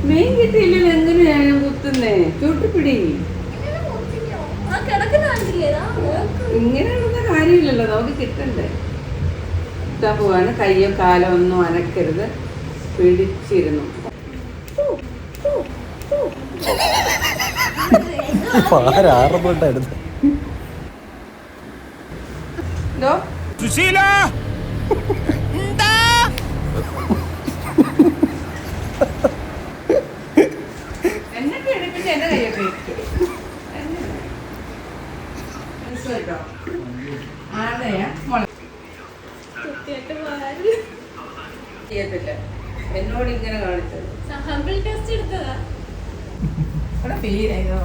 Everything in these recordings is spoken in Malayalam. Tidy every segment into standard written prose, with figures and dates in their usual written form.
മെയിൻ കിട്ടിയില്ലല്ലോ, എങ്ങനെയാണ് കുത്തുന്നേ? ചൂട്ടിപ്പിടി. ഇങ്ങനെയുള്ള കാര്യമില്ലല്ലോ, നമുക്ക് കിട്ടണ്ടേ. കുത്താൻ പോവാണ്. കയ്യോ കാലോ ഒന്നും അനക്കരുത്, പിടിച്ചിരുന്നു. സുശീല എന്നിട്ട് എടുപ്പിച്ച് എന്റെ കയ്യൊക്കെ ചെയ്യത്തില്ല. എന്നോട് ഇങ്ങനെ കാണിച്ചത്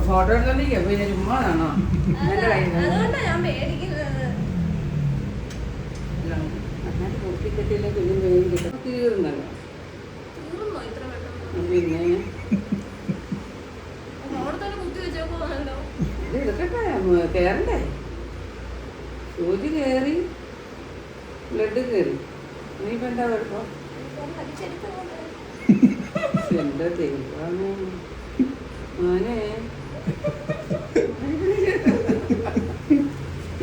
ഫോട്ടോ എടുത്തോണ്ടിരിക്കുക. പിന്നെ ചുമ്മാതാണോ എന്റെ കയ്യിൽ പൊട്ടിക്കെട്ടില്ല. പിന്നെ മെയിൻ കിട്ടും തീർന്നല്ലോ. പിന്നെ ഇത് എടുക്കട്ടെ, കയറണ്ടേ? സൂചി കയറി, ബ്ലഡ് കയറി. ഇനിയിപ്പോ എന്താ കുഴപ്പം? എന്താ ദൈവമേ മോനെ,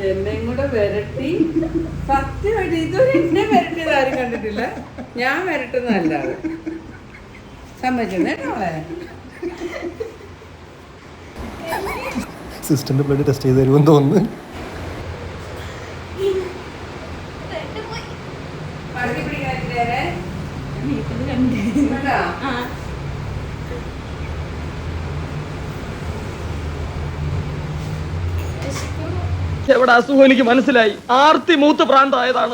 എന്നെയും കൂടെ വരട്ടി. സത്യമായിട്ട് ഇതൊരു എന്നെ വരട്ടിയത് ആരും കണ്ടിട്ടില്ല. ഞാൻ വരട്ടുന്നതല്ലാതെ. സമ്മതിച്ചേ അവളെ. സിസ്റ്ററിന്റെ ബ്ലഡ് ടെസ്റ്റ് ചെയ്ത് തരുമെന്ന് തോന്നുന്നു. എവിടെ അസുഖം എനിക്ക് മനസ്സിലായി. ആർത്തി മൂത്ത് പ്രാന്തായതാണ്.